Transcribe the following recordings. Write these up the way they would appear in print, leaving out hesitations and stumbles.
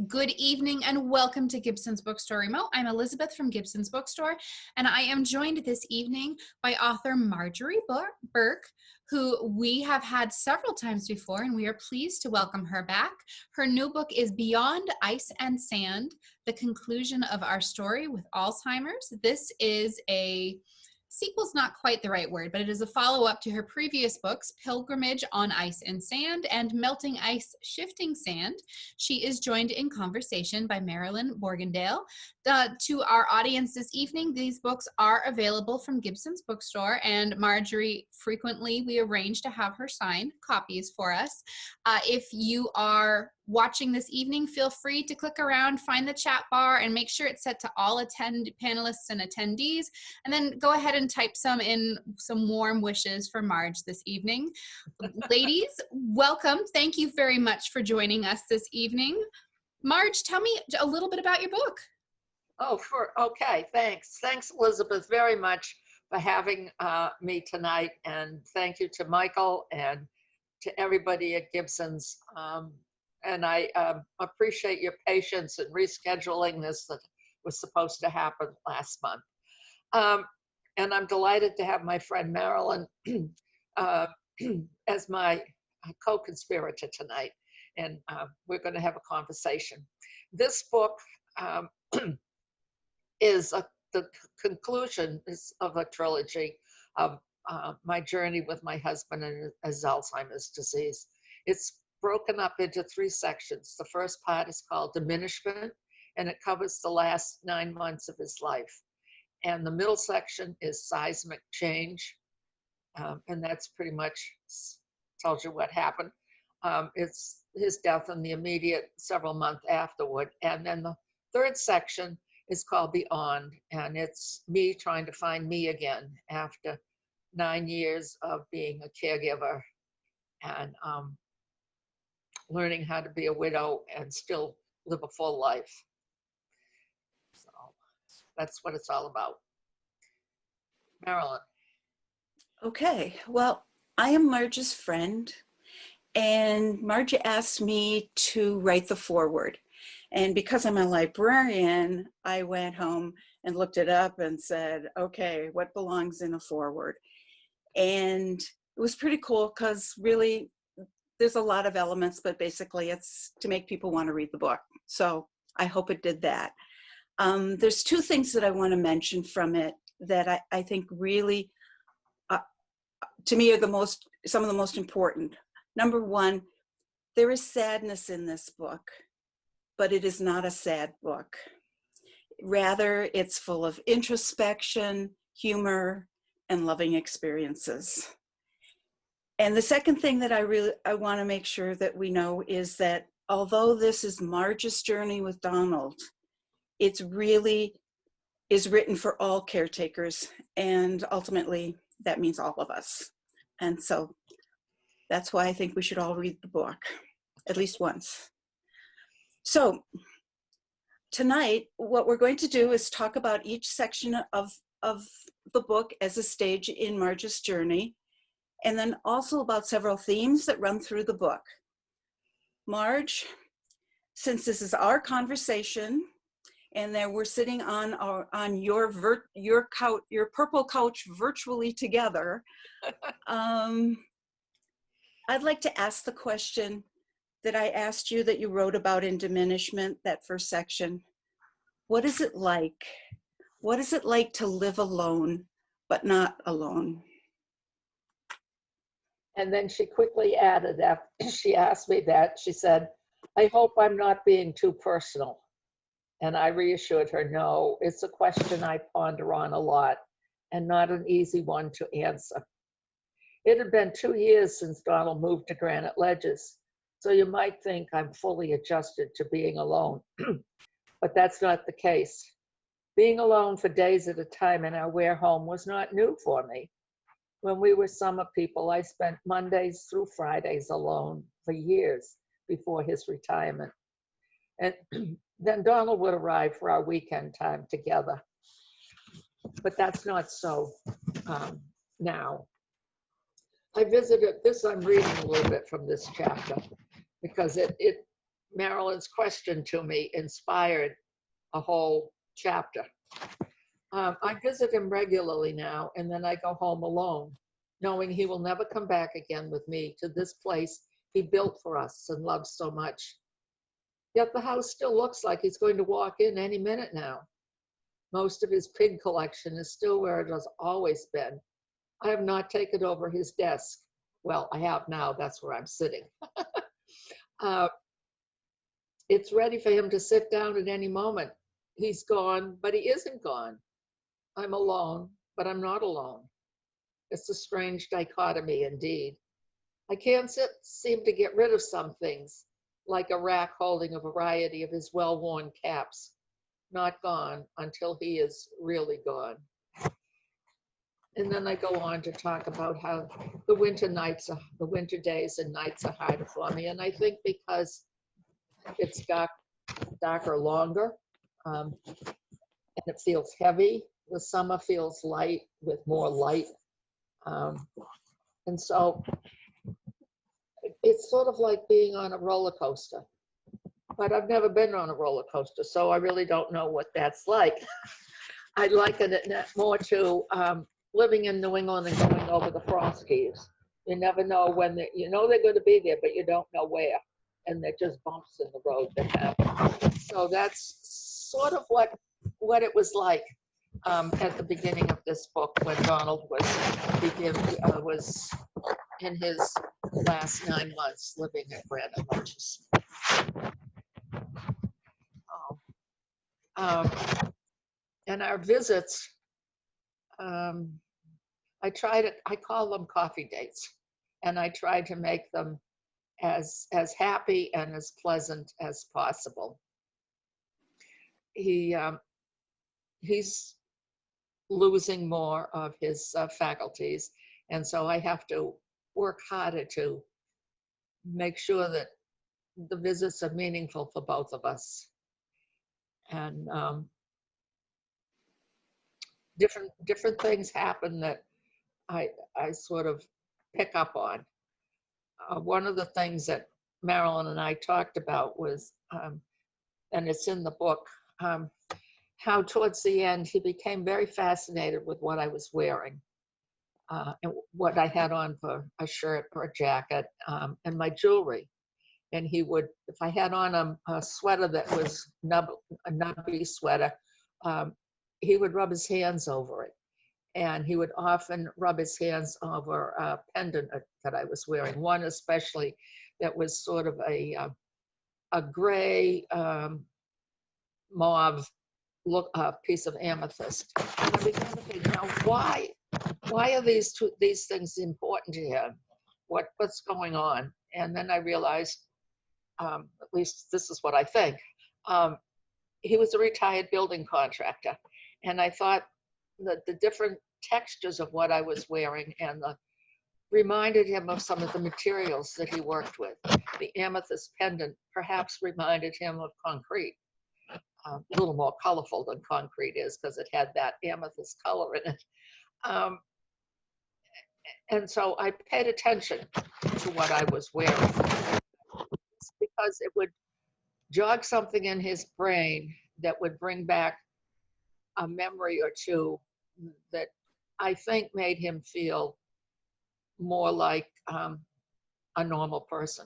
Good evening and welcome to Gibson's Bookstore Remote. I'm Elizabeth from Gibson's Bookstore, and I am joined this evening by author Marjorie Burke, who we have had several times before, and we are pleased to welcome her back. Her new book is Beyond Ice and Sand, The Conclusion of Our Story with Alzheimer's. This is a sequel's not quite the right word, but it is a follow-up to her previous books, Pilgrimage on Ice and Sand and Melting Ice, Shifting Sand. She is joined in conversation by Marilyn Borgendale. To our audience this evening, these books are available from Gibson's Bookstore, and Marjorie, frequently we arrange to have her sign copies for us. If you are watching this evening, feel free to click around, find the chat bar, and make sure it's set to all panelists and attendees, and then go ahead and type some warm wishes for Marge this evening. Ladies, welcome. Thank you very much for joining us this evening. Marge, tell me a little bit about your book. Oh, okay, thanks. Thanks, Elizabeth, very much for having me tonight, and thank you to Michael and to everybody at Gibson's. And I appreciate your patience in rescheduling this that was supposed to happen last month. And I'm delighted to have my friend Marilyn as my co-conspirator tonight. And we're going to have a conversation. This book is the conclusion of a trilogy of my journey with my husband and his Alzheimer's disease. It's broken up into 3 sections. The first part is called Diminishment, and it covers the last 9 months of his life. And the middle section is Seismic Change, and that's pretty much tells you what happened. It's his death in the immediate several months afterward. And then the third section is called Beyond, and it's me trying to find me again after 9 years of being a caregiver and learning how to be a widow and still live a full life. So that's what it's all about. Marilyn. Okay, well, I am Marge's friend, and Marge asked me to write the foreword. And because I'm a librarian, I went home and looked it up and said, okay, what belongs in a foreword? And it was pretty cool because really there's a lot of elements, but basically it's to make people want to read the book. So I hope it did that. There's 2 things that I want to mention from it that I think really, to me, are some of the most important. Number 1, there is sadness in this book, but it is not a sad book. Rather, it's full of introspection, humor, and loving experiences. And the second thing that I want to make sure that we know is that although this is Marge's journey with Donald, it's really is written for all caretakers, and ultimately that means all of us. And so that's why I think we should all read the book at least once. So tonight, what we're going to do is talk about each section of the book as a stage in Marge's journey, and then also about several themes that run through the book. Marge, since this is our conversation, and that we're sitting on your purple couch virtually together, I'd like to ask the question that I asked you that you wrote about in Diminishment, that first section. What is it like? What is it like to live alone, but not alone? And then she quickly added, after she asked me that, she said, I hope I'm not being too personal. And I reassured her, no, it's a question I ponder on a lot and not an easy one to answer. It had been 2 years since Donald moved to Granite Ledges, so you might think I'm fully adjusted to being alone, but that's not the case. Being alone for days at a time in our Ware home was not new for me. When we were summer people, I spent Mondays through Fridays alone for years before his retirement. And then Donald would arrive for our weekend time together. But that's not so now. I visited this, I'm reading a little bit from this chapter because it Marilyn's question to me inspired a whole chapter. I visit him regularly now, and then I go home alone, knowing he will never come back again with me to this place he built for us and loves so much. Yet the house still looks like he's going to walk in any minute now. Most of his pig collection is still where it has always been. I have not taken over his desk. Well, I have now, that's where I'm sitting. It's ready for him to sit down at any moment. He's gone, but he isn't gone. I'm alone, but I'm not alone. It's a strange dichotomy indeed. I can't seem to get rid of some things, like a rack holding a variety of his well-worn caps. Not gone until he is really gone. And then I go on to talk about how the winter days and nights are harder for me. And I think because it's darker longer, and it feels heavy. The summer feels light with more light. And so it's sort of like being on a roller coaster. But I've never been on a roller coaster, so I really don't know what that's like. I liken it more to living in New England and going over the Frosties. You never know when you know they're going to be there, but you don't know where. And they're just bumps in the road that happen. So that's sort of what it was like at the beginning of this book when Donald was in his last 9 months living at Brandon Marge's. And our visits, I call them coffee dates, and I try to make them as happy and as pleasant as possible. He's losing more of his faculties, and so I have to work harder to make sure that the visits are meaningful for both of us. And different things happen that I sort of pick up on. One of the things that Marilyn and I talked about was, and it's in the book, how towards the end he became very fascinated with what I was wearing, and what I had on for a shirt or a jacket, and my jewelry. And he would, if I had on a sweater that was a nubby sweater, he would rub his hands over it. And he would often rub his hands over a pendant that I was wearing, one especially that was sort of a gray mauve look, piece of amethyst. And I began to think, now why are these things important to him? What's going on? And then I realized, at least this is what I think, he was a retired building contractor. And I thought that the different textures of what I was wearing and reminded him of some of the materials that he worked with. The amethyst pendant perhaps reminded him of concrete, a little more colorful than concrete is because it had that amethyst color in it. And so I paid attention to what I was wearing because it would jog something in his brain that would bring back a memory or two that I think made him feel more like a normal person.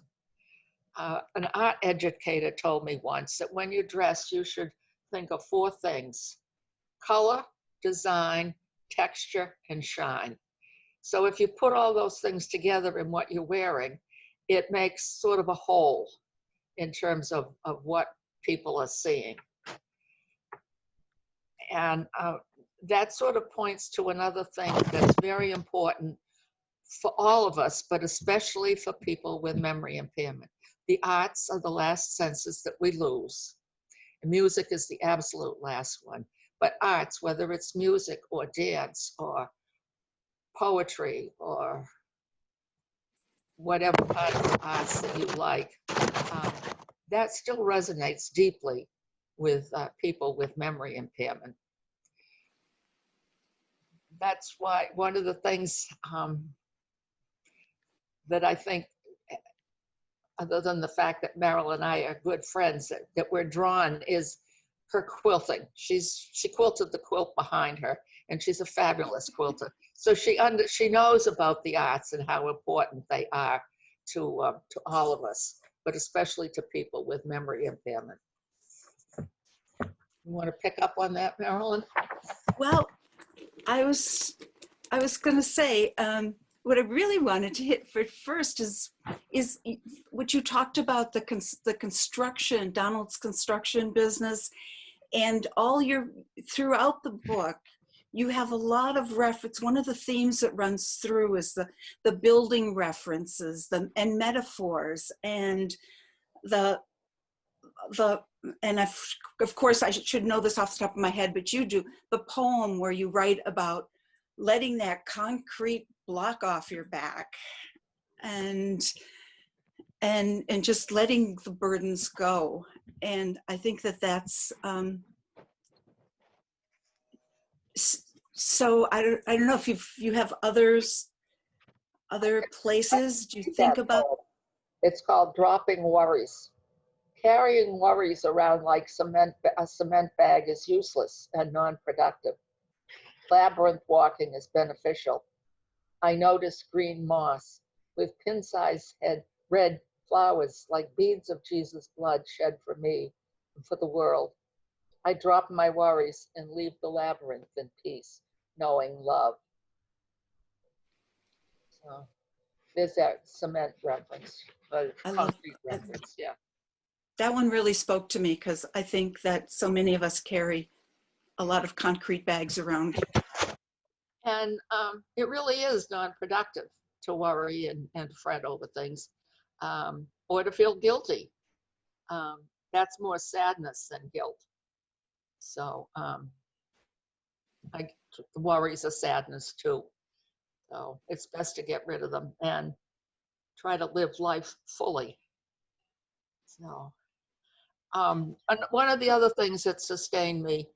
An art educator told me once that when you dress, you should think of 4 things: color, design, texture, and shine. So if you put all those things together in what you're wearing, it makes sort of a whole in terms of what people are seeing. And that sort of points to another thing that's very important for all of us, but especially for people with memory impairment. The arts are the last senses that we lose. Music is the absolute last one. But arts, whether it's music or dance or poetry or whatever part of the arts that you like, that still resonates deeply with people with memory impairment. That's why one of the things that I think other than the fact that Meryl and I are good friends, that we're drawn is her quilting. She quilted the quilt behind her, and she's a fabulous quilter. So she knows about the arts and how important they are to all of us, but especially to people with memory impairment. You want to pick up on that, Marilyn? Well, I was going to say, what I really wanted to hit for first is what you talked about, the construction, Donald's construction business, and throughout the book, you have a lot of reference. One of the themes that runs through is the building references, and metaphors, and of course I should know this off the top of my head, but you do, the poem where you write about letting that concrete block off your back and just letting the burdens go. And I think that's so I don't know if you have other places. Do you think about? It's called Dropping Worries. Carrying worries around like a cement bag is useless and non-productive. Labyrinth walking is beneficial. I notice green moss with pin-sized red flowers like beads of Jesus' blood shed for me and for the world. I drop my worries and leave the labyrinth in peace, knowing love. So there's that cement reference, concrete reference, yeah. That one really spoke to me because I think that so many of us carry a lot of concrete bags around. And it really is non-productive to worry and fret over things, or to feel guilty. That's more sadness than guilt. So worries are sadness too. So it's best to get rid of them and try to live life fully. So and one of the other things that sustained me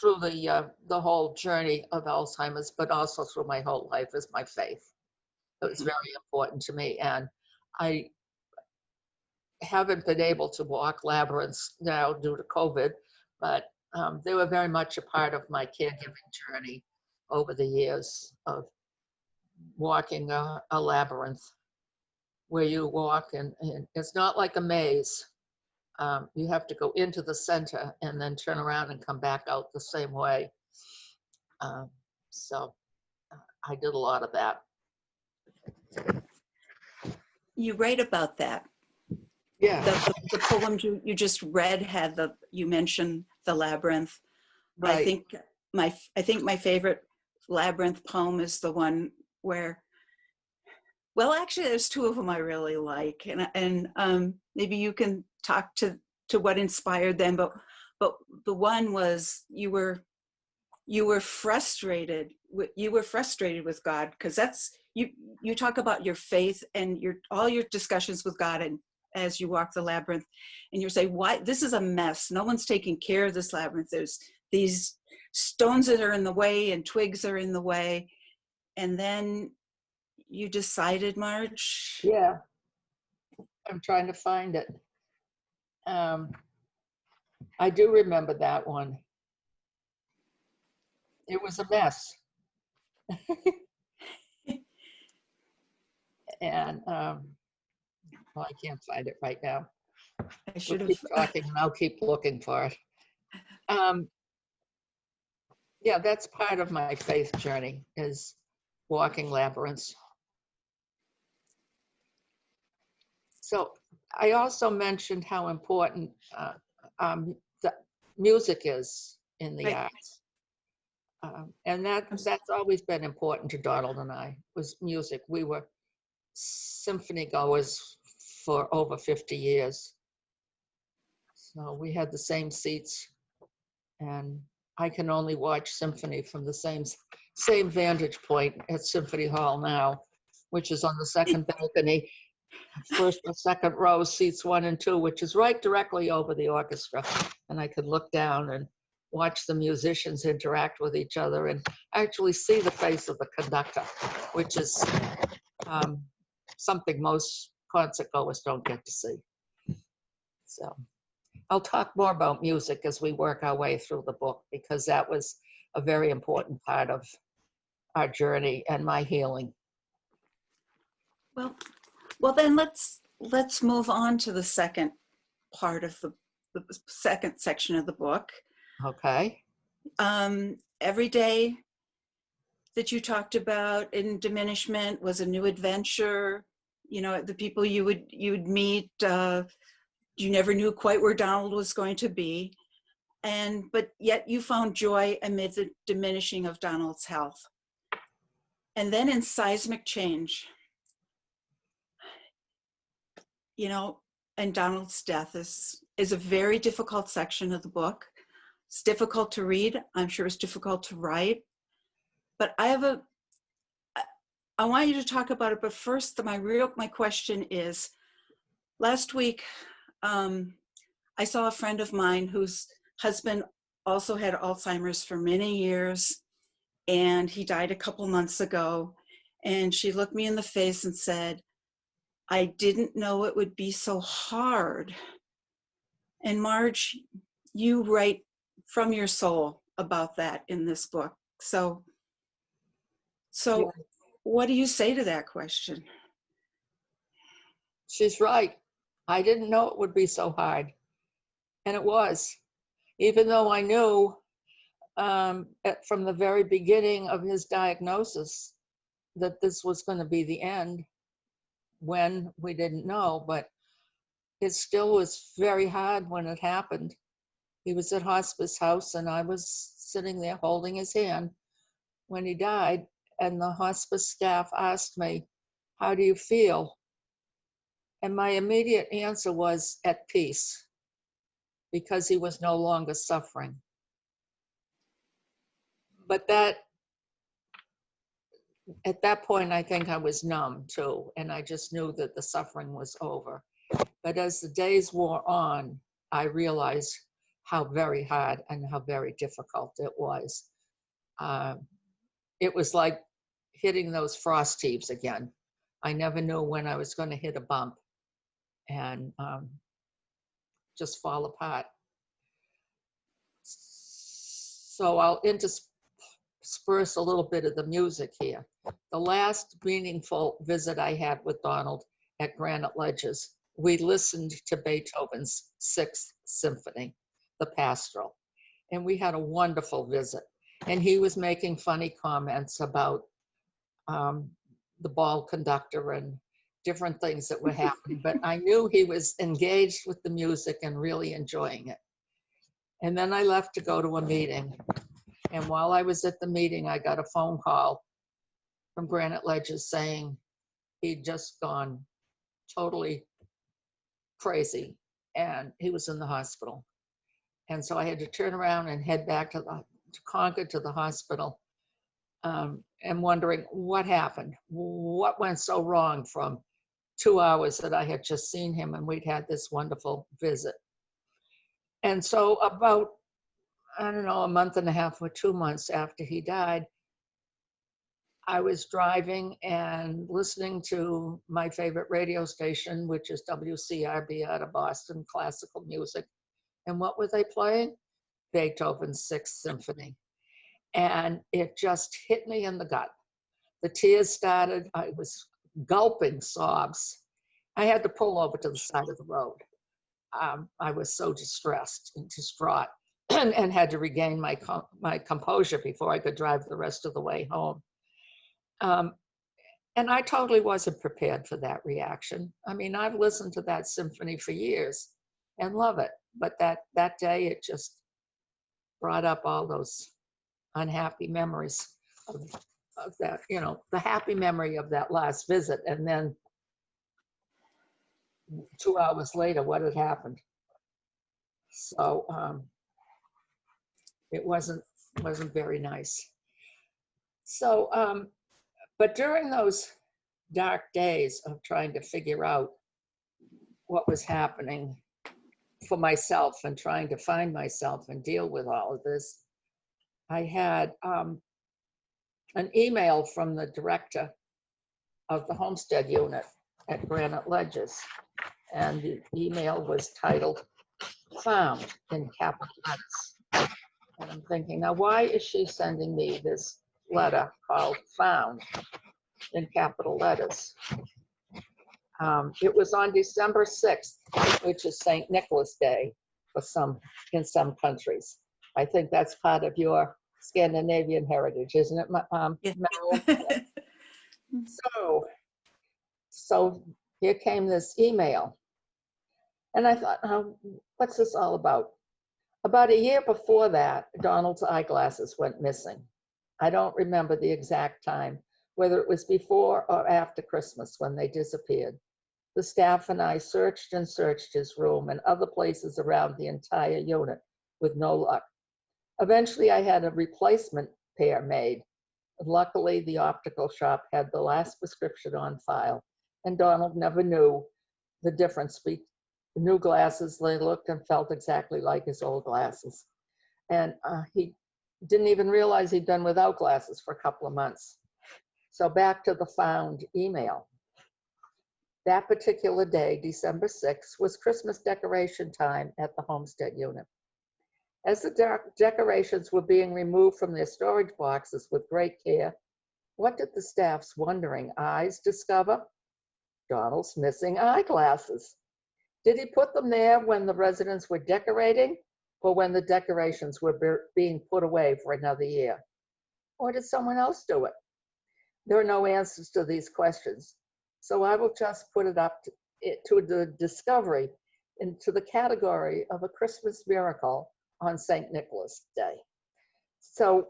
through the whole journey of Alzheimer's, but also through my whole life, is my faith. It was very important to me, and I haven't been able to walk labyrinths now due to COVID, but they were very much a part of my caregiving journey over the years of walking a labyrinth, where you walk and it's not like a maze. You have to go into the center and then turn around and come back out the same way. So I did a lot of that. You write about that. Yeah. The poem you just read you mentioned the labyrinth. Right. I think my favorite labyrinth poem is the one where, well, actually there's two of them I really like, and maybe you can talk to what inspired them, but the one was you were frustrated with God, because that's you talk about your faith and all your discussions with God, and as you walk the labyrinth, and you say, why this is a mess, no one's taking care of this labyrinth, there's these stones that are in the way and twigs are in the way, and then you decided, Marge? Yeah, I'm trying to find it. I do remember that one. It was a mess. And well, I can't find it right now. I should have. Keep talking and I'll keep looking for it. Yeah, that's part of my faith journey, is walking labyrinths. So I also mentioned how important the music is in the arts. And that's always been important to Donald and I, was music. We were symphony goers for over 50 years. So we had the same seats, and I can only watch symphony from the same vantage point at Symphony Hall now, which is on the second balcony, first or second row, seats 1 and 2, which is right directly over the orchestra. And I could look down and watch the musicians interact with each other and actually see the face of the conductor, which is something most concert goers don't get to see. So I'll talk more about music as we work our way through the book, because that was a very important part of our journey and my healing. Well, then let's move on to the second part of the second section of the book. Okay. Every day that you talked about in diminishment was a new adventure. You know, the people you would meet, you never knew quite where Donald was going to be. But yet you found joy amid the diminishing of Donald's health. And then in seismic change, you know, and Donald's death is a very difficult section of the book. It's difficult to read. I'm sure it's difficult to write. But I want you to talk about it. But first, my question is, last week, I saw a friend of mine whose husband also had Alzheimer's for many years, and he died a couple months ago. And she looked me in the face and said, I didn't know it would be so hard. And Marge, you write from your soul about that in this book. So Yeah. What do you say to that question? She's right. I didn't know it would be so hard. And it was. Even though I knew from the very beginning of his diagnosis that this was going to be the end, when we didn't know, but it still was very hard when it happened. He was at hospice house and I was sitting there holding his hand when he died, and the hospice staff asked me, how do you feel? And my immediate answer was at peace, because he was no longer suffering. But at that point, I think I was numb too, and I just knew that the suffering was over. But as the days wore on, I realized how very hard and how very difficult it was. It was like hitting those frost heaves again. I never knew when I was going to hit a bump and just fall apart. So I'll intersperse a little bit of the music here. The last meaningful visit I had with Donald at Granite Ledges, we listened to Beethoven's Sixth Symphony, the Pastoral, and we had a wonderful visit. And he was making funny comments about the ball conductor and different things that were happening, but I knew he was engaged with the music and really enjoying it. And then I left to go to a meeting. And while I was at the meeting, I got a phone call from Granite Ledges saying he'd just gone totally crazy and he was in the hospital. And so I had to turn around and head back to Concord to the hospital, and wondering what happened, what went so wrong from 2 hours that I had just seen him and we'd had this wonderful visit. And so about, I don't know, a month and a half or 2 months after he died, I was driving and listening to my favorite radio station, which is WCRB out of Boston, classical music. And what were they playing? Beethoven's Sixth Symphony. And it just hit me in the gut. The tears started. I was gulping sobs. I had to pull over to the side of the road. I was so distressed and distraught and had to regain my composure before I could drive the rest of the way home. And I totally wasn't prepared for that reaction. I mean, I've listened to that symphony for years and love it. But that day, it just brought up all those unhappy memories of that, you know, the happy memory of that last visit. And then 2 hours later, what had happened. So it wasn't very nice. So, but during those dark days of trying to figure out what was happening for myself and trying to find myself and deal with all of this, I had an email from the director of the Homestead unit at Granite Ledges. And the email was titled "Found" in capital letters. And I'm thinking, now why is she sending me this letter called "Found" in capital letters? It was on December 6th, which is St. Nicholas Day in some countries. I think that's part of your Scandinavian heritage, isn't it, Yeah. Marilyn? So here came this email. And I thought, oh, what's this all about? About a year before that, Donald's eyeglasses went missing. I don't remember the exact time, whether it was before or after Christmas when they disappeared. The staff and I searched and searched his room and other places around the entire unit with no luck. Eventually, I had a replacement pair made. Luckily, the optical shop had the last prescription on file, and Donald never knew the difference. The new glasses, they looked and felt exactly like his old glasses. And he didn't even realize he'd been without glasses for a couple of months. So back to the found email. That particular day, December 6th, was Christmas decoration time at the Homestead unit. As the decorations were being removed from their storage boxes with great care, what did the staff's wondering eyes discover? Donald's missing eyeglasses. Did he put them there when the residents were decorating, or when the decorations were being put away for another year? Or did someone else do it? There are no answers to these questions, so I will just put it up to the discovery into the category of a Christmas miracle on St. Nicholas Day. So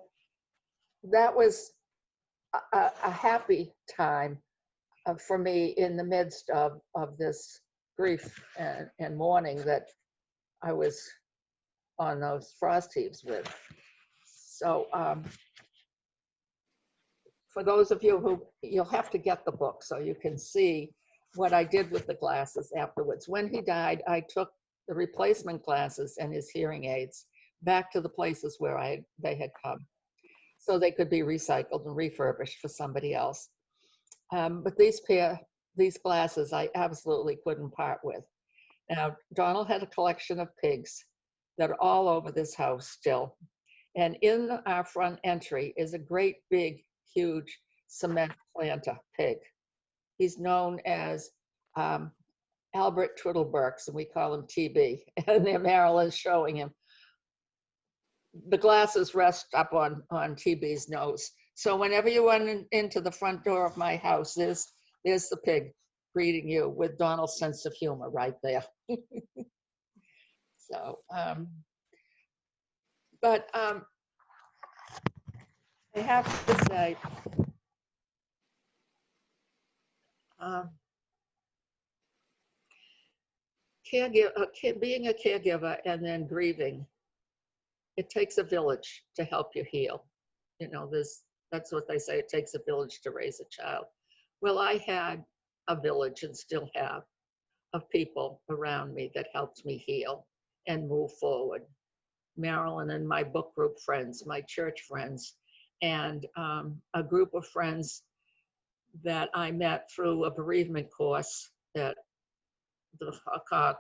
that was a happy time for me in the midst of this grief and mourning that I was on those frost heaves with. So for those of you who, you'll have to get the book so you can see what I did with the glasses afterwards. When he died, I took the replacement glasses and his hearing aids back to the places where they had come, so they could be recycled and refurbished for somebody else. But these glasses I absolutely couldn't part with. Now, Donald had a collection of pigs that are all over this house still. And in our front entry is a great big, huge cement planter pig. He's known as Albert Twiddleburks, and we call him TB. And there Marilyn's showing him. The glasses rest up on TB's nose. So whenever you run into the front door of my house, there's the pig greeting you with Donald's sense of humor right there. So, but I have to say, being a caregiver and then grieving, it takes a village to help you heal. You know, that's what they say, it takes a village to raise a child. Well, I had a village and still have of people around me that helped me heal and move forward. Marilyn and my book group friends, my church friends, and a group of friends that I met through a bereavement course that the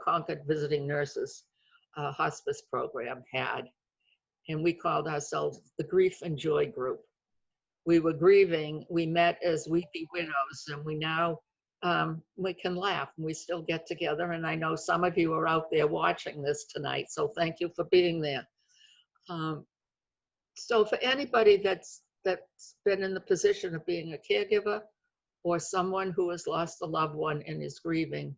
Concord Visiting Nurses Hospice Program had. And we called ourselves the Grief and Joy Group. We were grieving, we met as weepy widows, and we now, we can laugh, and we still get together. And I know some of you are out there watching this tonight, so thank you for being there. So for anybody that's been in the position of being a caregiver or someone who has lost a loved one and is grieving,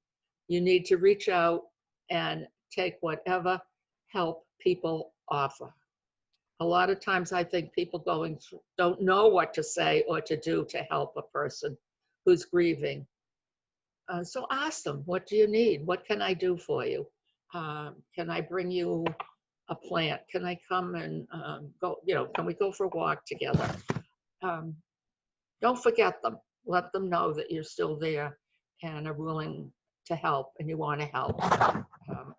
you need to reach out and take whatever help people offer. A lot of times I think people don't know what to say or to do to help a person who's grieving. So ask them, what do you need? What can I do for you? Can I bring you a plant? Can I come and go, can we go for a walk together? Don't forget them. Let them know that you're still there and are willing to help and you want to help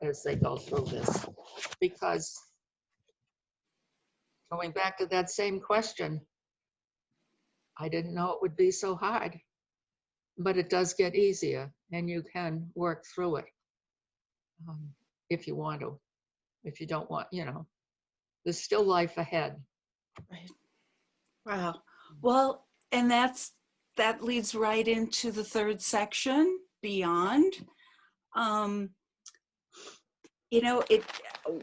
as they go through this. Because going back to that same question, I didn't know it would be so hard. but it does get easier, and you can work through it if you want to. If you don't want, there's still life ahead. Right. Wow. Well, and that leads right into the third section, beyond.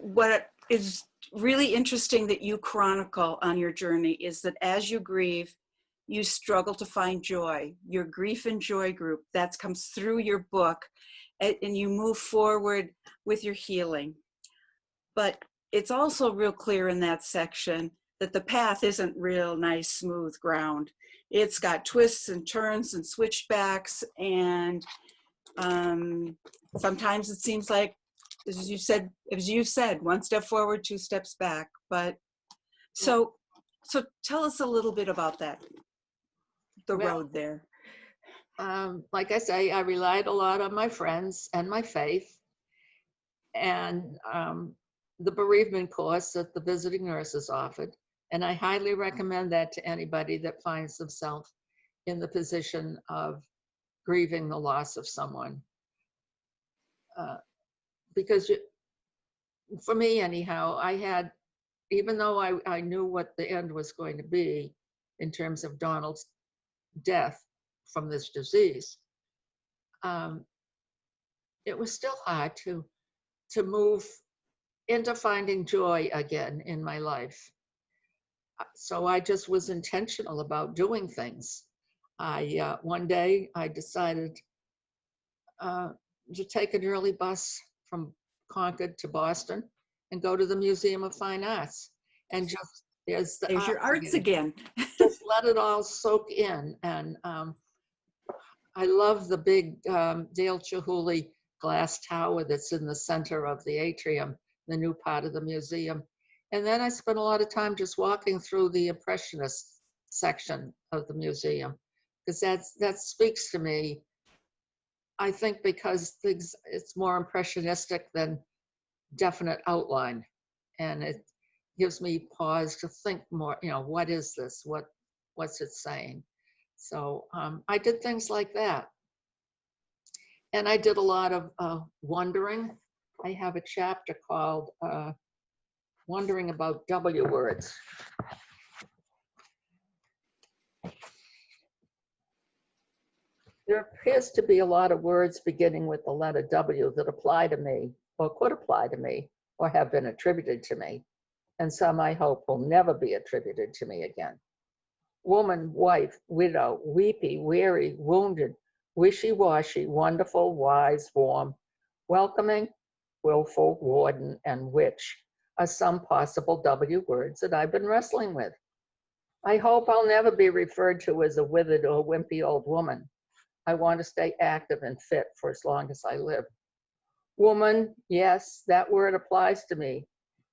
What is really interesting that you chronicle on your journey is that as you grieve, you struggle to find joy. Your grief and joy group, that comes through your book, and you move forward with your healing. But it's also real clear in that section that the path isn't real nice, smooth ground. It's got twists and turns and switchbacks, and sometimes it seems like, as you said, one step forward, two steps back. But so tell us a little bit about that, the road there. Like I say, I relied a lot on my friends and my faith, and the bereavement course that the visiting nurses offered. And I highly recommend that to anybody that finds themselves in the position of grieving the loss of someone. Because for me anyhow, I had, even though I knew what the end was going to be in terms of Donald's death from this disease, it was still hard to move into finding joy again in my life. So I just was intentional about doing things. One day I decided to take an early bus from Concord to Boston and go to the Museum of Fine Arts, and just there's your arts again. Just let it all soak in. And I love the big Dale Chihuly glass tower that's in the center of the atrium, the new part of the museum. And then I spent a lot of time just walking through the Impressionist section of the museum, because that speaks to me. I think because it's more impressionistic than definite outline, and it gives me pause to think more, what is this? What's it saying? So I did things like that. And I did a lot of wondering. I have a chapter called Wondering About W Words. There appears to be a lot of words beginning with the letter W that apply to me, or could apply to me, or have been attributed to me. And some, I hope, will never be attributed to me again. Woman, wife, widow, weepy, weary, wounded, wishy-washy, wonderful, wise, warm, welcoming, willful, warden, and witch are some possible W words that I've been wrestling with. I hope I'll never be referred to as a withered or wimpy old woman. I want to stay active and fit for as long as I live. Woman, yes, that word applies to me,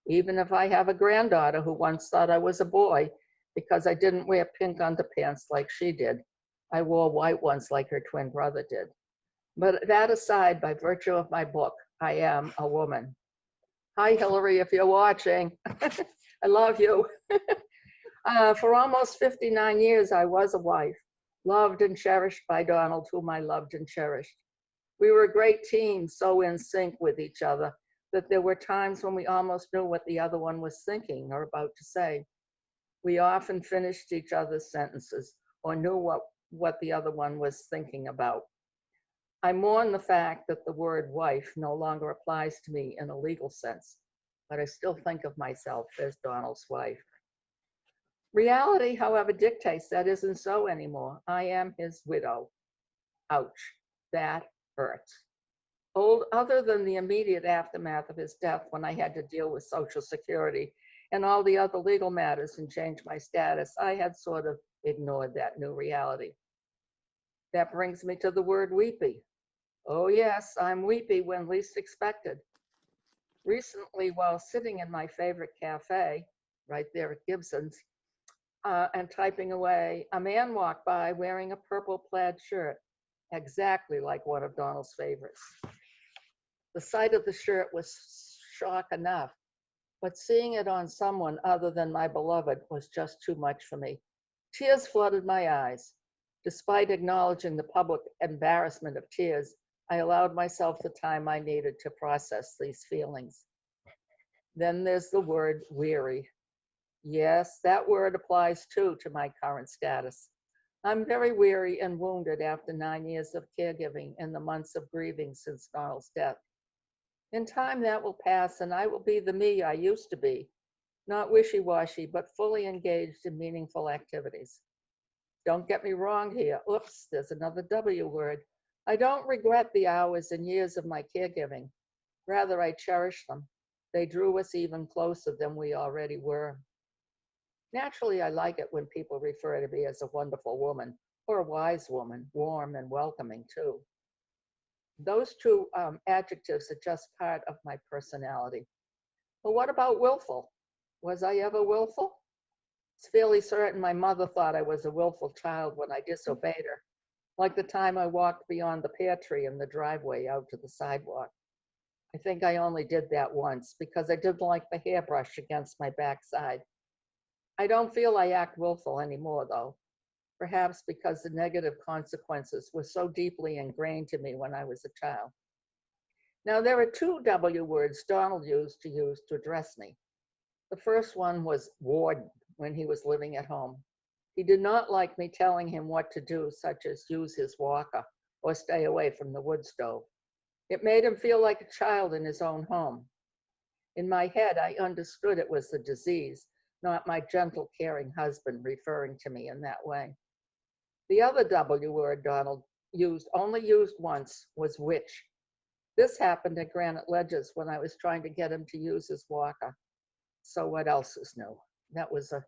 even if I have a granddaughter who once thought I was a boy because I didn't wear pink underpants like she did. I wore white ones like her twin brother did. But that aside, by virtue of my book, I am a woman. Hi, Hillary, if you're watching. I love you. For almost 59 years, I was a wife, loved and cherished by Donald, whom I loved and cherished. We were a great team, so in sync with each other that there were times when we almost knew what the other one was thinking or about to say. We often finished each other's sentences or knew what the other one was thinking about. I mourn the fact that the word wife no longer applies to me in a legal sense, but I still think of myself as Donald's wife. Reality, however, dictates that isn't so anymore. I am his widow. Ouch, that hurts. Other than the immediate aftermath of his death, when I had to deal with Social Security and all the other legal matters and change my status, I had sort of ignored that new reality. That brings me to the word weepy. Oh yes, I'm weepy when least expected. Recently, while sitting in my favorite cafe, right there at Gibson's, and typing away, a man walked by wearing a purple plaid shirt, exactly like one of Donald's favorites. The sight of the shirt was shock enough, but seeing it on someone other than my beloved was just too much for me. Tears flooded my eyes. Despite acknowledging the public embarrassment of tears, I allowed myself the time I needed to process these feelings. Then there's the word weary. Yes, that word applies too to my current status. I'm very weary and wounded after 9 years of caregiving and the months of grieving since Donald's death. In time, that will pass, and I will be the me I used to be, not wishy-washy, but fully engaged in meaningful activities. Don't get me wrong here. Oops, there's another W word. I don't regret the hours and years of my caregiving. Rather, I cherish them. They drew us even closer than we already were. Naturally, I like it when people refer to me as a wonderful woman or a wise woman, warm and welcoming too. Those two adjectives are just part of my personality. But what about willful? Was I ever willful? It's fairly certain my mother thought I was a willful child when I disobeyed her, like the time I walked beyond the pear tree in the driveway out to the sidewalk. I think I only did that once because I didn't like the hairbrush against my backside. I don't feel I act willful anymore, though, perhaps because the negative consequences were so deeply ingrained to me when I was a child. Now, there are two W words Donald used to address me. The first one was warden when he was living at home. He did not like me telling him what to do, such as use his walker or stay away from the wood stove. It made him feel like a child in his own home. In my head, I understood it was the disease, not my gentle, caring husband referring to me in that way. The other W word Donald only used once, was witch. This happened at Granite Ledges when I was trying to get him to use his walker. So what else is new? That was a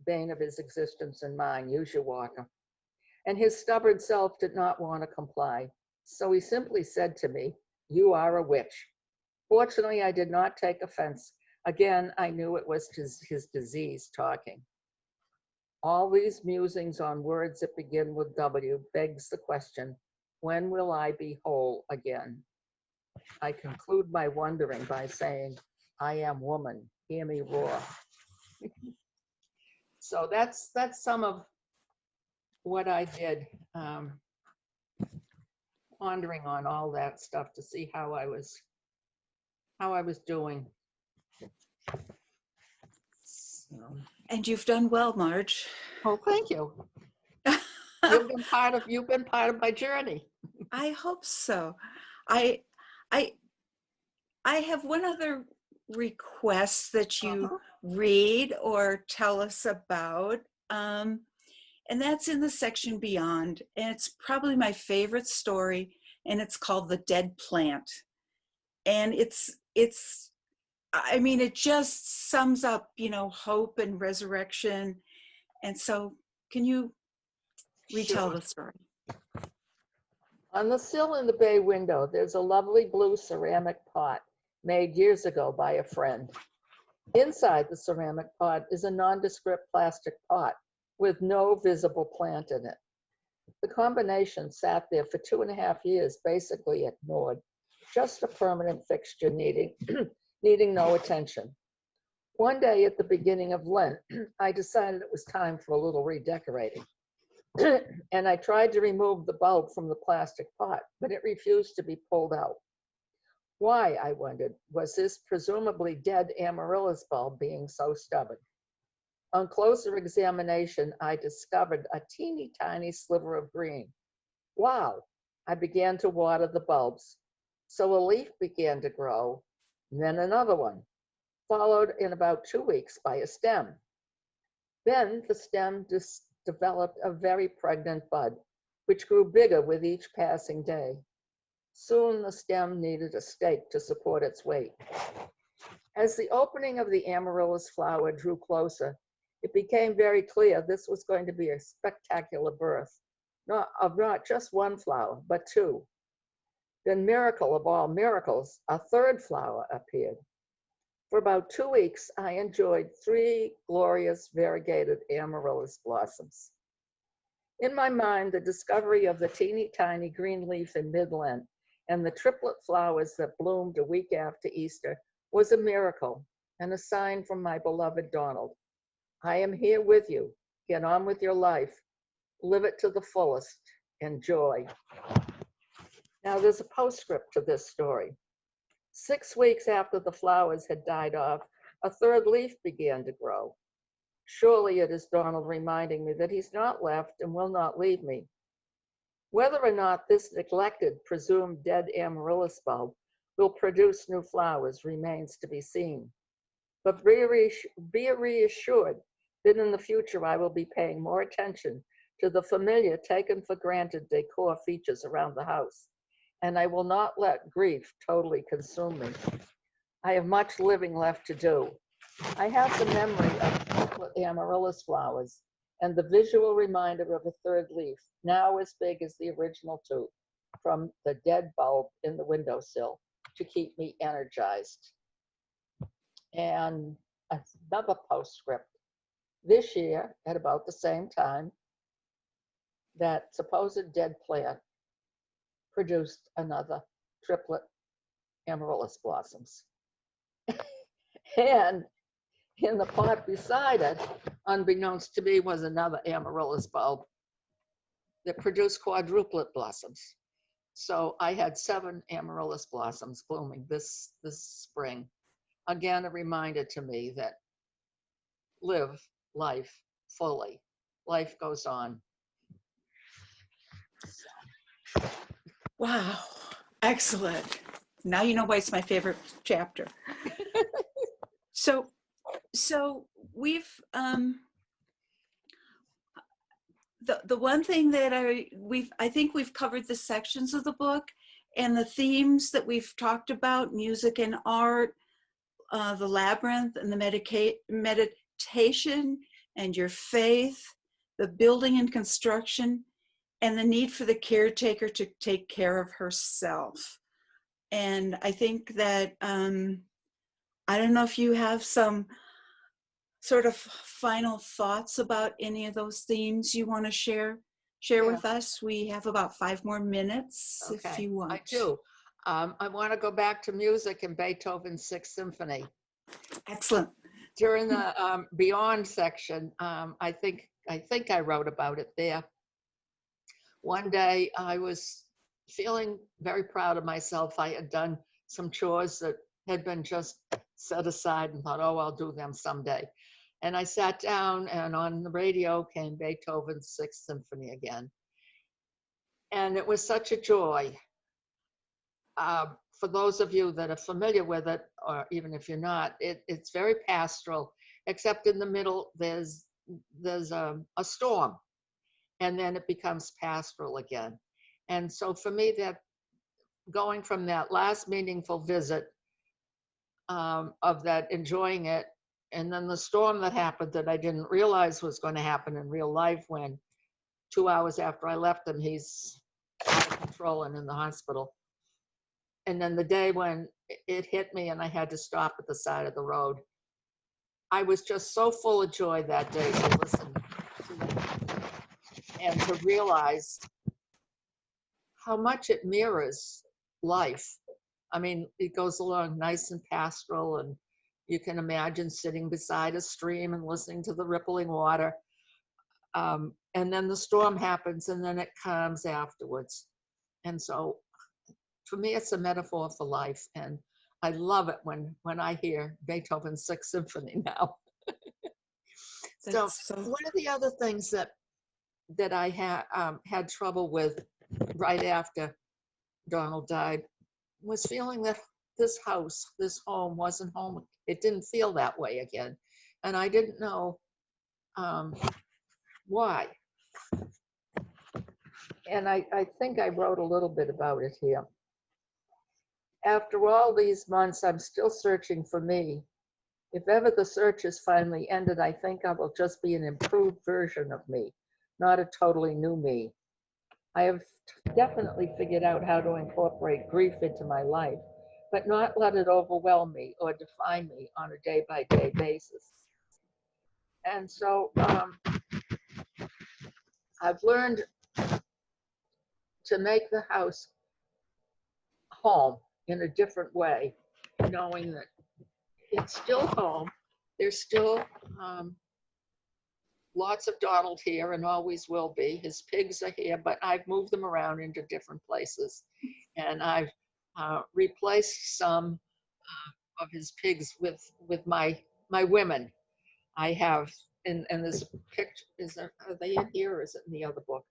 bane of his existence and mine, use your walker. And his stubborn self did not want to comply. So he simply said to me, "You are a witch." Fortunately, I did not take offense. Again, I knew it was his disease talking. All these musings on words that begin with W begs the question, when will I be whole again? I conclude my wondering by saying, I am woman, hear me roar. So that's some of what I did, pondering on all that stuff to see how I was doing. So. And you've done well, Marge. Oh, thank you. You've been part of my journey. I hope so. I have one other request that you read or tell us about, and that's in the section Beyond. And it's probably my favorite story, and it's called The Dead Plant. And I mean, it just sums up, hope and resurrection. And so, can you retell the story? On the sill in the bay window, there's a lovely blue ceramic pot made years ago by a friend. Inside the ceramic pot is a nondescript plastic pot with no visible plant in it. The combination sat there for 2.5 years, basically ignored, just a permanent fixture needing no attention. One day at the beginning of Lent, I decided it was time for a little redecorating. And I tried to remove the bulb from the plastic pot, but it refused to be pulled out. Why, I wondered, was this presumably dead amaryllis bulb being so stubborn? On closer examination, I discovered a teeny tiny sliver of green. Wow, I began to water the bulbs. So a leaf began to grow, then another one, followed in about 2 weeks by a stem. Then the stem developed a very pregnant bud, which grew bigger with each passing day. Soon the stem needed a stake to support its weight. As the opening of the amaryllis flower drew closer, it became very clear this was going to be a spectacular birth, not just one flower, but 2. Then, miracle of all miracles, a 3rd flower appeared. For about 2 weeks, I enjoyed 3 glorious variegated amaryllis blossoms. In my mind, the discovery of the teeny tiny green leaf in mid-Lent and the triplet flowers that bloomed a week after Easter was a miracle and a sign from my beloved Donald. I am here with you. Get on with your life. Live it to the fullest. Enjoy. Now, there's a postscript to this story. 6 weeks after the flowers had died off, a third leaf began to grow. Surely it is Donald reminding me that he's not left and will not leave me. Whether or not this neglected, presumed dead amaryllis bulb will produce new flowers remains to be seen. But be reassured that in the future I will be paying more attention to the familiar, taken for granted decor features around the house, and I will not let grief totally consume me. I have much living left to do. I have the memory of amaryllis flowers and the visual reminder of a third leaf, now as big as the original two, from the dead bulb in the windowsill to keep me energized. And another postscript. This year, at about the same time, that supposed dead plant produced another triplet amaryllis blossoms. And in the pot beside it, unbeknownst to me, was another amaryllis bulb that produced quadruplet blossoms. So I had 7 amaryllis blossoms blooming this spring. Again, a reminder to me that live life fully. Life goes on. Wow, excellent. Now you know why it's my favorite chapter. So we've the one thing that I think we've covered the sections of the book and the themes that we've talked about: music and art, the labyrinth and the meditation and your faith, the building and construction, and the need for the caretaker to take care of herself. And I think that I don't know if you have some sort of final thoughts about any of those themes you want to share with us. We have about 5 more minutes, Okay. if you want. I do. I want to go back to music and Beethoven's 6th Symphony. Excellent. During the Beyond section, I think I wrote about it there. One day I was feeling very proud of myself. I had done some chores that had been just set aside and thought, oh, I'll do them someday. And I sat down, and on the radio came Beethoven's 6th Symphony again. And it was such a joy. For those of you that are familiar with it, or even if you're not, it's very pastoral, except in the middle there's a storm, and then it becomes pastoral again. And so for me, that going from that last meaningful visit of that enjoying it, and then the storm that happened that I didn't realize was going to happen in real life, when 2 hours after I left him, he's out of control and in the hospital. And then the day when it hit me and I had to stop at the side of the road, I was just so full of joy that day to listen to it and to realize how much it mirrors life. I mean, it goes along nice and pastoral, and you can imagine sitting beside a stream and listening to the rippling water. And then the storm happens, and then it comes afterwards. And so for me, it's a metaphor for life. And I love it when I hear Beethoven's 6th Symphony now. So one of the other things that I had trouble with right after Donald died was feeling that this house, this home, wasn't home. It didn't feel that way again. And I didn't know why. And I think I wrote a little bit about it here. After all these months, I'm still searching for me. If ever the search is finally ended, I think I will just be an improved version of me, not a totally new me. I have definitely figured out how to incorporate grief into my life, but not let it overwhelm me or define me on a day-by-day basis. And so I've learned to make the house home in a different way, knowing that it's still home. There's still lots of Donald here and always will be. His pigs are here, but I've moved them around into different places. And I've replaced some of his pigs with my women. I have, and there's a picture, are they in here or is it in the other book?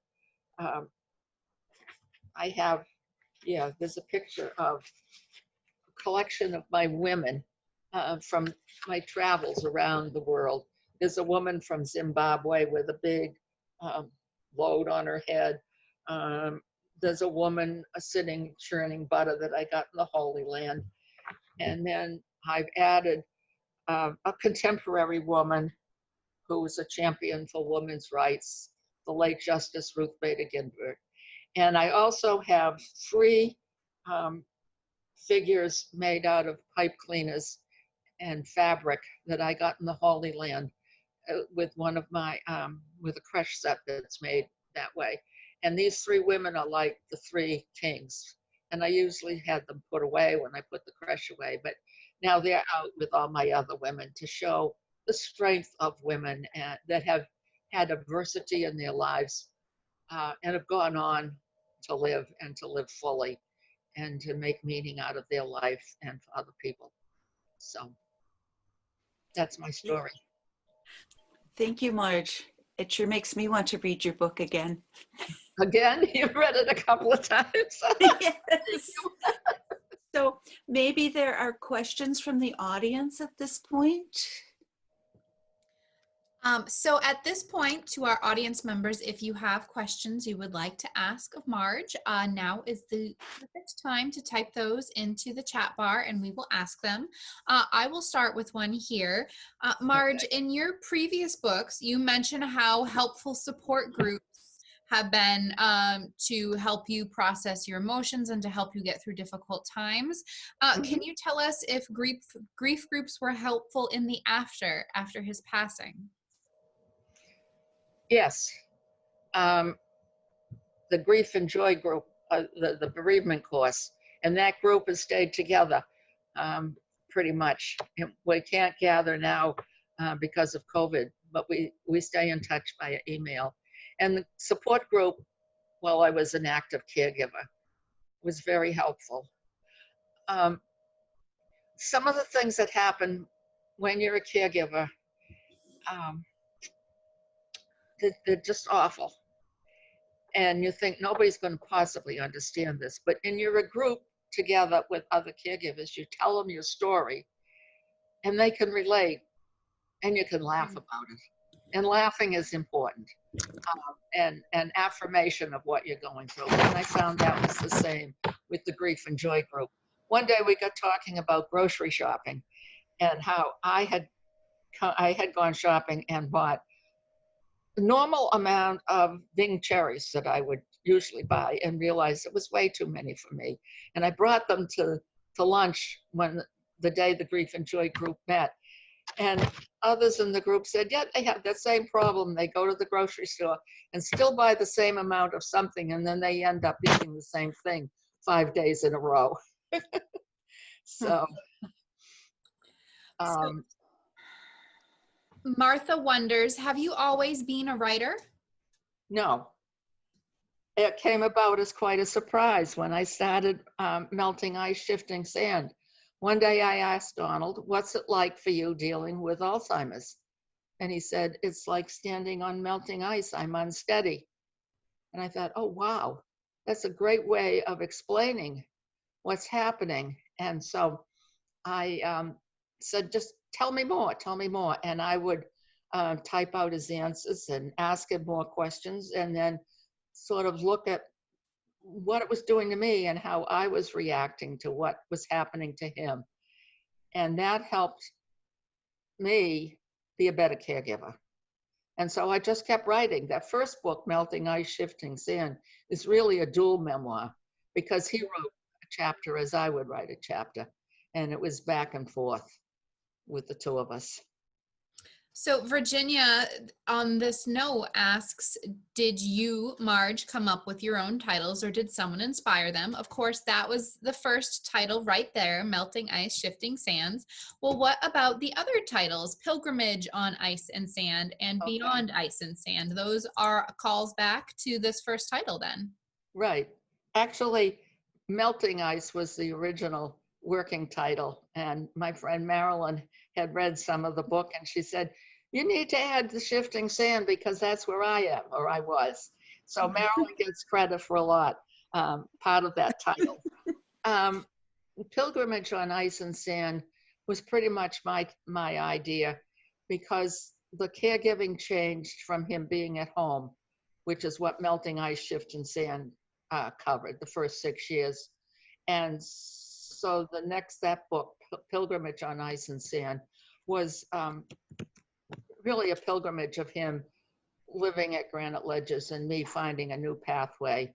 I have, yeah, there's a picture of a collection of my women from my travels around the world. There's a woman from Zimbabwe with a big load on her head. There's a woman sitting churning butter that I got in the Holy Land. And then I've added a contemporary woman who was a champion for women's rights, the late Justice Ruth Bader Ginsburg. And I also have 3 figures made out of pipe cleaners and fabric that I got in the Holy Land with one of my, with a creche set that's made that way. And these 3 women are like the 3 kings. And I usually had them put away when I put the creche away, but now they're out with all my other women to show the strength of women that have had adversity in their lives and have gone on to live and to live fully and to make meaning out of their life and for other people. So that's my story. Thank you, Marge. It sure makes me want to read your book again. Again, you've read it a couple of times. Yes. So maybe there are questions from the audience at this point. So at this point, to our audience members, if you have questions you would like to ask of Marge, now is the perfect time to type those into the chat bar and we will ask them. I will start with one here. Marge, okay. In your previous books, you mentioned how helpful support groups have been to help you process your emotions and to help you get through difficult times. Can you tell us if grief groups were helpful in the after his passing? Yes. The Grief and Joy group, the bereavement course, and that group has stayed together pretty much. We can't gather now because of COVID, but we stay in touch via email. And the support group, while I was an active caregiver, was very helpful. Some of the things that happen when you're a caregiver, they're just awful. And you think nobody's going to possibly understand this, but in your group together with other caregivers, you tell them your story and they can relate and you can laugh about it. And laughing is important. And affirmation of what you're going through. And I found that was the same with the Grief and Joy group. One day we got talking about grocery shopping and how I had gone shopping and bought the normal amount of Bing cherries that I would usually buy and realized it was way too many for me. And I brought them to lunch when the day the Grief and Joy group met. And others in the group said, yeah, they have that same problem. They go to the grocery store and still buy the same amount of something, and then they end up eating the same thing 5 days in a row. So, Martha wonders, have you always been a writer? No. It came about as quite a surprise when I started melting ice, shifting sand. One day I asked Donald, what's it like for you dealing with Alzheimer's? And he said, it's like standing on melting ice. I'm unsteady. And I thought, oh, wow, that's a great way of explaining what's happening. And so I said, just tell me more. And I would type out his answers and ask him more questions and then sort of look at what it was doing to me and how I was reacting to what was happening to him. And that helped me be a better caregiver. And so I just kept writing. That first book, Melting Ice, Shifting Sand, is really a dual memoir because he wrote a chapter as I would write a chapter. And it was back and forth with the two of us. So Virginia on this note asks, did you, Marge, come up with your own titles or did someone inspire them? Of course, that was the first title right there, Melting Ice, Shifting Sands. Well, what about the other titles, Pilgrimage on Ice and Sand and Okay. Beyond Ice and Sand? Those are calls back to this first title then. Right. Actually, Melting Ice was the original working title. And my friend Marilyn had read some of the book and she said, you need to add the shifting sand because that's where I am, or I was. So Marilyn gets credit for a lot, part of that title. Pilgrimage on Ice and Sand was pretty much my idea because the caregiving changed from him being at home, which is what Melting Ice, Shifting Sand covered the first 6 years. And so that book, Pilgrimage on Ice and Sand, was really a pilgrimage of him living at Granite Ledges and me finding a new pathway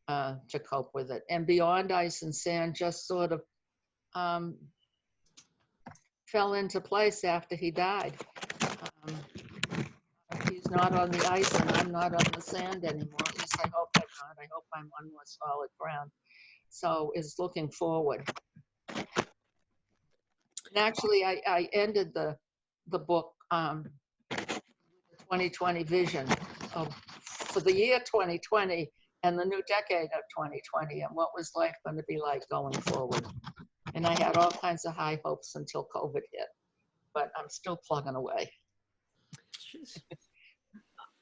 to cope with it. And Beyond Ice and Sand just sort of fell into place after he died. He's not on the ice and I'm not on the sand anymore. At least I hope I'm not. I hope I'm on more solid ground. So it's looking forward. And actually, I ended the book with the 2020 vision for the year 2020 and the new decade of 2020 and what was life going to be like going forward. And I had all kinds of high hopes until COVID hit, but I'm still plugging away.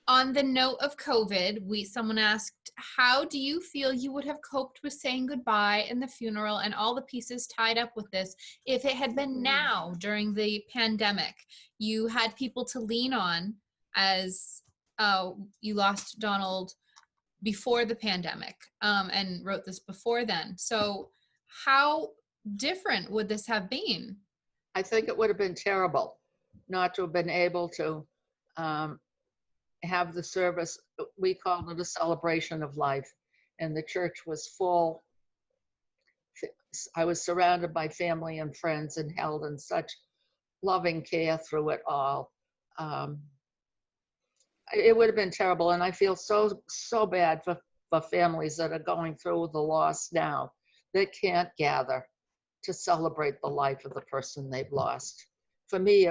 On the note of COVID, someone asked, how do you feel you would have coped with saying goodbye and the funeral and all the pieces tied up with this if it had been now during the pandemic? You had people to lean on as you lost Donald before the pandemic and wrote this before then. So how different would this have been? I think it would have been terrible not to have been able to have the service. We called it a celebration of life, and the church was full. I was surrounded by family and friends and held in such loving care through it all. It would have been terrible, and I feel so bad for families that are going through the loss now that can't gather to celebrate the life of the person they've lost. For me,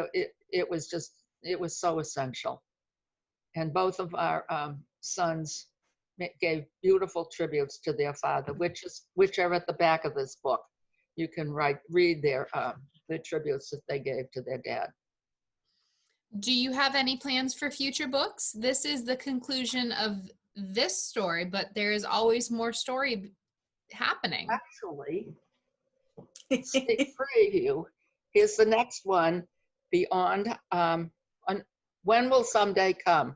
it was so essential. And both of our sons gave beautiful tributes to their father, which are at the back of this book. You can read their the tributes that they gave to their dad. Do you have any plans for future books? This is the conclusion of this story, but there is always more story happening. Actually, sneak preview. Here's the next one, Beyond. When Will Someday Come?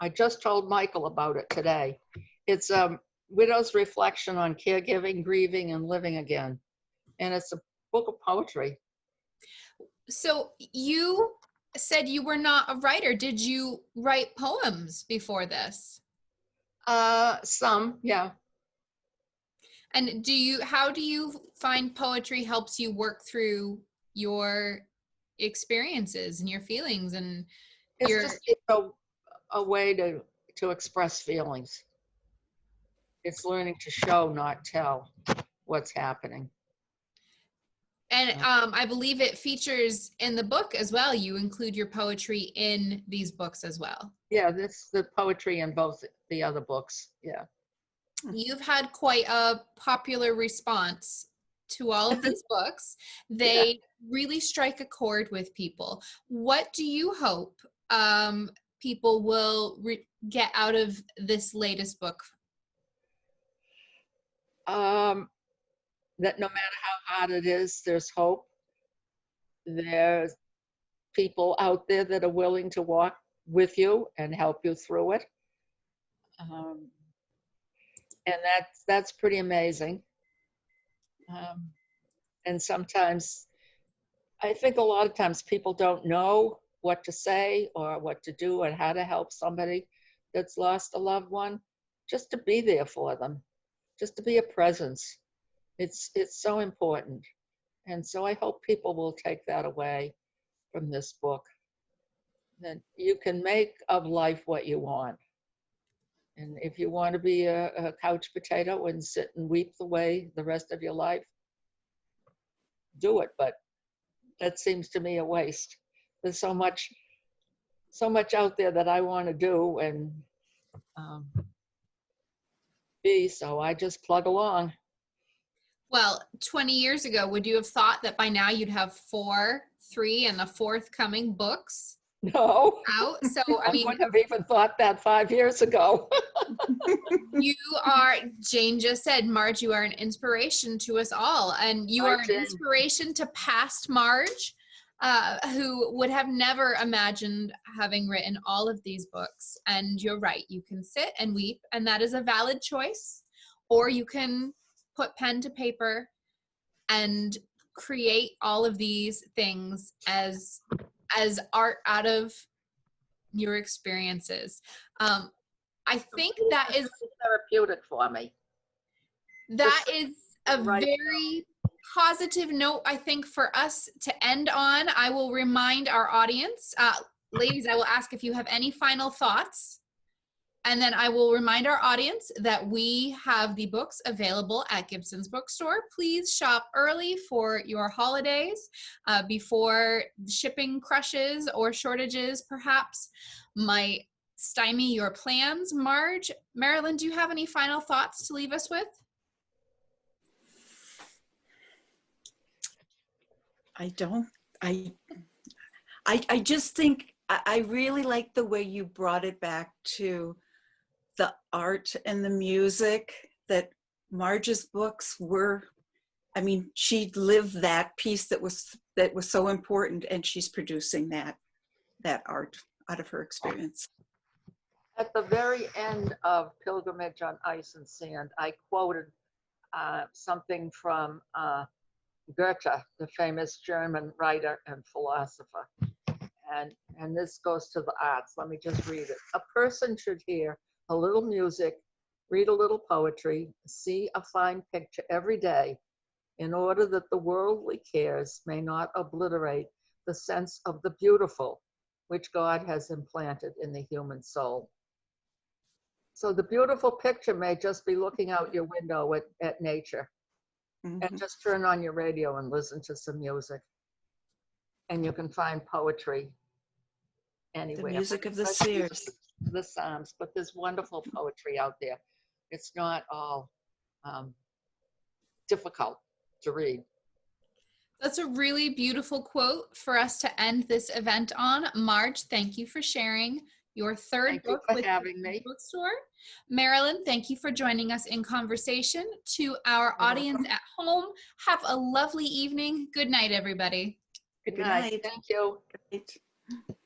I just told Michael about it today. It's a widow's reflection on caregiving, grieving, and living again. And it's a book of poetry. So you said you were not a writer. Did you write poems before this? Some, yeah. And how do you find poetry helps you work through your experiences and your feelings and it's just a way to express feelings. It's learning to show, not tell what's happening. And I believe it features in the book as well. You include your poetry in these books as well. Yeah, that's the poetry in both the other books. Yeah. You've had quite a popular response to all of these books. They really strike a chord with people. What do you hope people will get out of this latest book? That no matter how hard it is, there's hope. There's people out there that are willing to walk with you and help you through it. And that's pretty amazing. And sometimes, I think a lot of times people don't know what to say or what to do and how to help somebody that's lost a loved one, just to be there for them, just to be a presence. It's so important. And so I hope people will take that away from this book. that you can make of life what you want. And if you want to be a couch potato and sit and weep the way the rest of your life, do it. But that seems to me a waste. There's so much out there that I want to do and um, be, so I just plug along. Well, 20 years ago, would you have thought that by now you'd have 4, 3, and the fourth coming books No, out? So, I I mean, wouldn't have even thought that 5 years ago. you are, Jane just said, Marge, you are an inspiration to us all. And you Hi, are an Jane. inspiration to past Marge, who would have never imagined having written all of these books. And you're right, you can sit and weep, and that is a valid choice. Or you can put pen to paper and create all of these things as art out of your experiences. I think that is therapeutic for me. That is a Right. very positive note, I think, for us to end on. I will remind our audience, ladies, I will ask if you have any final thoughts. And then I will remind our audience that we have the books available at Gibson's Bookstore. Please shop early for your holidays before shipping crushes or shortages perhaps might stymie your plans. Marge, Marilyn, do you have any final thoughts to leave us with? I don't. I just think I really like the way you brought it back to the art and the music, that Marge's books were, I mean, she lived that piece that was so important, and she's producing that art out of her experience. At the very end of Pilgrimage on Ice and Sand, I quoted something from Goethe, the famous German writer and philosopher. And this goes to the arts. Let me just read it. A person should hear a little music, read a little poetry, see a fine picture every day, in order that the worldly cares may not obliterate the sense of the beautiful which God has implanted in the human soul. So the beautiful picture may just be looking out your window at nature. Mm-hmm. And just turn on your radio and listen to some music. And you can find poetry anywhere. The music of the seers. The Psalms, but there's wonderful poetry out there. It's not all difficult to read. That's a really beautiful quote for us to end this event on. Marge, thank you for sharing your third book with having me. Bookstore. Marilyn, thank you for joining us in conversation. To our audience at home, have a lovely evening. Good night, everybody. Good night. Thank you. Good night.